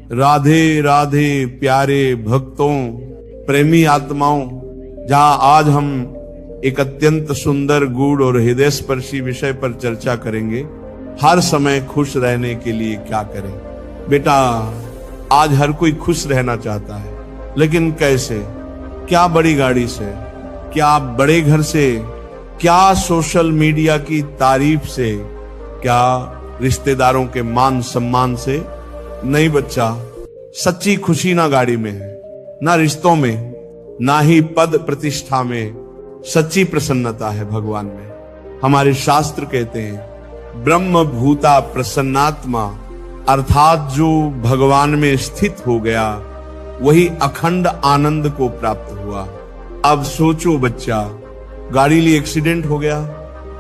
राधे राधे प्यारे भक्तों, प्रेमी आत्माओं, जहां आज हम एक अत्यंत सुंदर, गूढ़ और हृदय स्पर्शी विषय पर चर्चा करेंगे। हर समय खुश रहने के लिए क्या करें। बेटा, आज हर कोई खुश रहना चाहता है, लेकिन कैसे? क्या बड़ी गाड़ी से, क्या बड़े घर से, क्या सोशल मीडिया की तारीफ से, क्या रिश्तेदारों के मान सम्मान से? नहीं बच्चा, सच्ची खुशी ना गाड़ी में है, ना रिश्तों में, ना ही पद प्रतिष्ठा में। सच्ची प्रसन्नता है भगवान में। हमारे शास्त्र कहते हैं ब्रह्म भूता प्रसन्नात्मा, अर्थात जो भगवान में स्थित हो गया वही अखंड आनंद को प्राप्त हुआ। अब सोचो बच्चा, गाड़ी लिए एक्सीडेंट हो गया,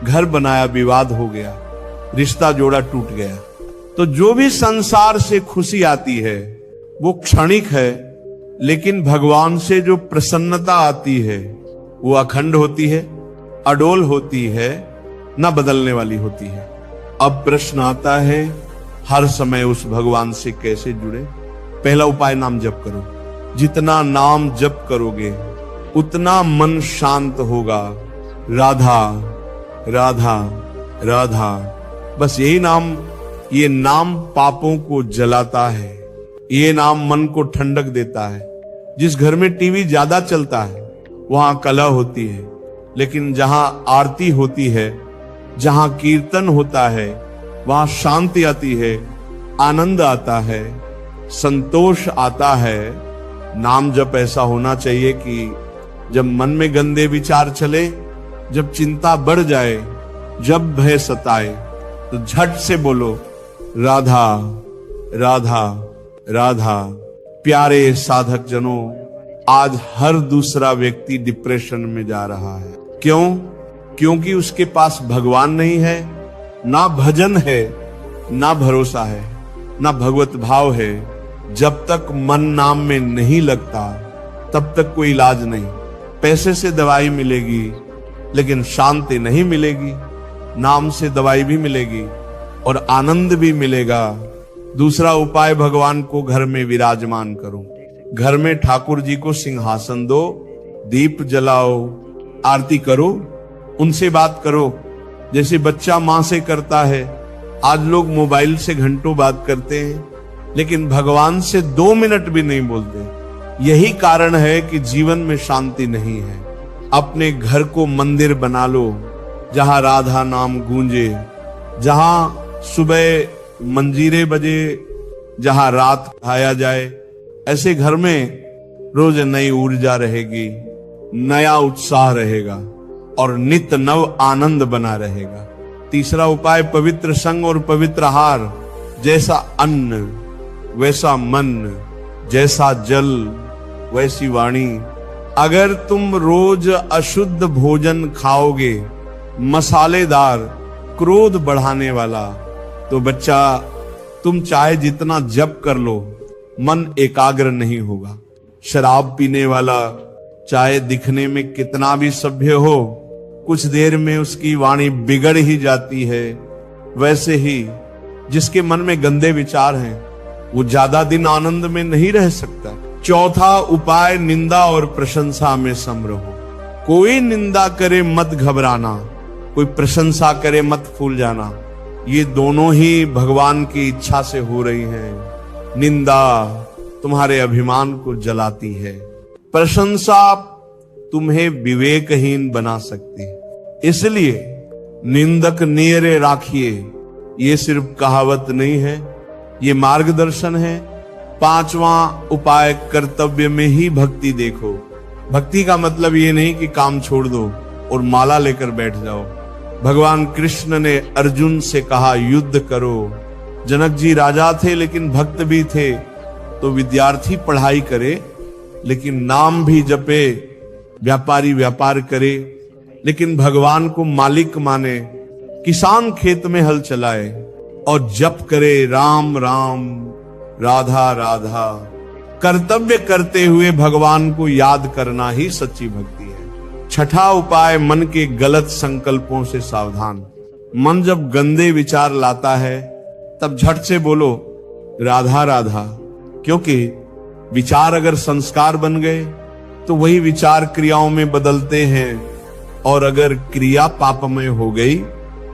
घर बनाया विवाद हो गया, रिश्ता जोड़ा टूट गया, तो जो भी संसार से खुशी आती है वो क्षणिक है, लेकिन भगवान से जो प्रसन्नता आती है वो अखंड होती है, अडोल होती है, न बदलने वाली होती है। अब प्रश्न आता है, हर समय उस भगवान से कैसे जुड़े? पहला उपाय, नाम जप करो। जितना नाम जप करोगे उतना मन शांत होगा। राधा राधा राधा, बस यही नाम, ये नाम पापों को जलाता है, ये नाम मन को ठंडक देता है। जिस घर में टीवी ज्यादा चलता है वहां कलह होती है, लेकिन जहां आरती होती है, जहां कीर्तन होता है, वहां शांति आती है, आनंद आता है, संतोष आता है। नाम जप ऐसा होना चाहिए कि जब मन में गंदे विचार चले, जब चिंता बढ़ जाए, जब भय सताए, तो झट से बोलो राधा राधा राधा। प्यारे साधक जनों, आज हर दूसरा व्यक्ति डिप्रेशन में जा रहा है। क्यों? क्योंकि उसके पास भगवान नहीं है, ना भजन है, ना भरोसा है, ना भगवत भाव है। जब तक मन नाम में नहीं लगता तब तक कोई इलाज नहीं। पैसे से दवाई मिलेगी लेकिन शांति नहीं मिलेगी। नाम से दवाई भी मिलेगी और आनंद भी मिलेगा। दूसरा उपाय, भगवान को घर में विराजमान करो। घर में ठाकुर जी को सिंहासन दो, दीप जलाओ, आरती करो, उनसे बात करो जैसे बच्चा मां से करता है। आज लोग मोबाइल से घंटों बात करते हैं, लेकिन भगवान से 2 मिनट भी नहीं बोलते। यही कारण है कि जीवन में शांति नहीं है। अपने घर को मंदिर बना लो, जहां राधा नाम गूंजे, जहां सुबह मंजीरे बजे, जहां रात खाया जाए। ऐसे घर में रोज नई ऊर्जा रहेगी, नया उत्साह रहेगा और नित्य नव आनंद बना रहेगा। तीसरा उपाय, पवित्र संग और पवित्र आहार। जैसा अन्न वैसा मन, जैसा जल वैसी वाणी। अगर तुम रोज अशुद्ध भोजन खाओगे, मसालेदार, क्रोध बढ़ाने वाला, तो बच्चा तुम चाहे जितना जप कर लो, मन एकाग्र नहीं होगा। शराब पीने वाला चाहे दिखने में कितना भी सभ्य हो, कुछ देर में उसकी वाणी बिगड़ ही जाती है। वैसे ही जिसके मन में गंदे विचार हैं, वो ज्यादा दिन आनंद में नहीं रह सकता। चौथा उपाय, निंदा और प्रशंसा में सम रहो। कोई निंदा करे मत घबराना, कोई प्रशंसा करे मत फूल जाना। ये दोनों ही भगवान की इच्छा से हो रही हैं। निंदा तुम्हारे अभिमान को जलाती है, प्रशंसा तुम्हें विवेकहीन बना सकती है। इसलिए निंदक नियरे राखिए, ये सिर्फ कहावत नहीं है, ये मार्गदर्शन है। 5वां उपाय, कर्तव्य में ही भक्ति देखो। भक्ति का मतलब ये नहीं कि काम छोड़ दो और माला लेकर बैठ जाओ। भगवान कृष्ण ने अर्जुन से कहा, युद्ध करो। जनक जी राजा थे लेकिन भक्त भी थे, तो विद्यार्थी पढ़ाई करे लेकिन नाम भी जपे, व्यापारी व्यापार करे लेकिन भगवान को मालिक माने, किसान खेत में हल चलाए और जप करे राम राम राधा राधा। कर्तव्य करते हुए भगवान को याद करना ही सच्ची भक्ति है। छठा उपाय, मन के गलत संकल्पों से सावधान। मन जब गंदे विचार लाता है तब झट से बोलो राधा राधा। क्योंकि विचार अगर संस्कार बन गए तो वही विचार क्रियाओं में बदलते हैं, और अगर क्रिया पापमय हो गई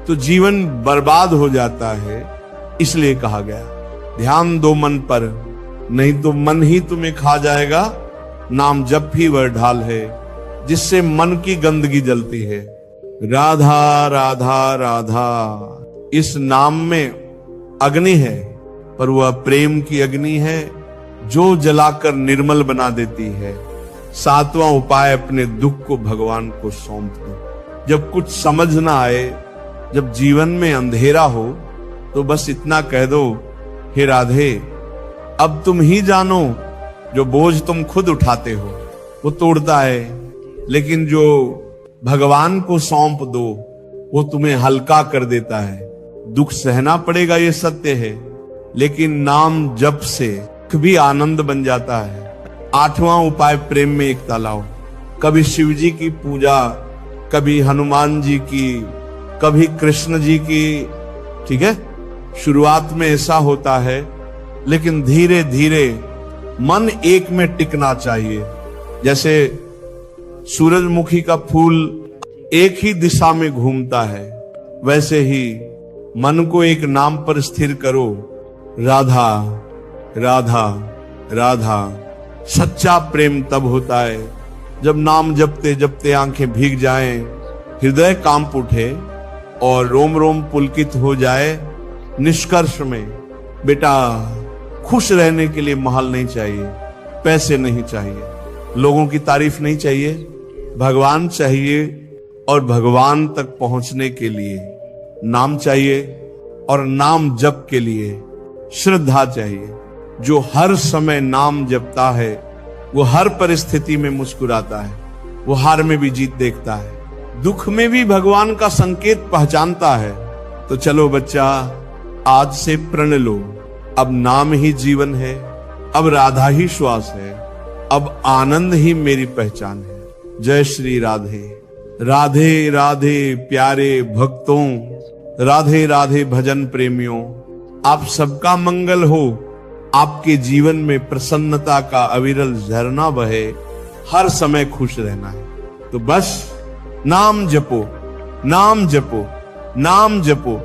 तो जीवन बर्बाद हो जाता है। इसलिए कहा गया ध्यान दो मन पर, नहीं तो मन ही तुम्हें खा जाएगा। नाम जप ही वह ढाल है जिससे मन की गंदगी जलती है। राधा राधा राधा, इस नाम में अग्नि है, पर वह प्रेम की अग्नि है जो जलाकर निर्मल बना देती है। सातवां उपाय, अपने दुख को भगवान को सौंप दो। जब कुछ समझ ना आए, जब जीवन में अंधेरा हो, तो बस इतना कह दो, हे राधे अब तुम ही जानो, जो बोझ तुम खुद उठाते हो वो तोड़ता है, लेकिन जो भगवान को सौंप दो वो तुम्हें हल्का कर देता है। दुख सहना पड़ेगा, ये सत्य है, लेकिन नाम जप से भी आनंद बन जाता है। आठवां उपाय, प्रेम में एकता लाओ। कभी शिव जी की पूजा, कभी हनुमान जी की, कभी कृष्ण जी की, ठीक है। शुरुआत में ऐसा होता है, लेकिन धीरे धीरे मन एक में टिकना चाहिए। जैसे सूरजमुखी का फूल एक ही दिशा में घूमता है, वैसे ही मन को एक नाम पर स्थिर करो, राधा राधा राधा। सच्चा प्रेम तब होता है जब नाम जपते जपते आंखें भीग जाएं, हृदय कांप उठे और रोम रोम पुलकित हो जाए। निष्कर्ष में बेटा, खुश रहने के लिए महल नहीं चाहिए, पैसे नहीं चाहिए, लोगों की तारीफ नहीं चाहिए, भगवान चाहिए। और भगवान तक पहुंचने के लिए नाम चाहिए, और नाम जप के लिए श्रद्धा चाहिए। जो हर समय नाम जपता है वो हर परिस्थिति में मुस्कुराता है, वो हार में भी जीत देखता है, दुख में भी भगवान का संकेत पहचानता है। तो चलो बच्चा, आज से प्रण लो, अब नाम ही जीवन है, अब राधा ही श्वास है, अब आनंद ही मेरी पहचान है। जय श्री राधे। राधे राधे प्यारे भक्तों, राधे राधे भजन प्रेमियों, आप सबका मंगल हो। आपके जीवन में प्रसन्नता का अविरल झरना बहे, हर समय खुश रहना है। तो बस नाम जपो, नाम जपो, नाम जपो।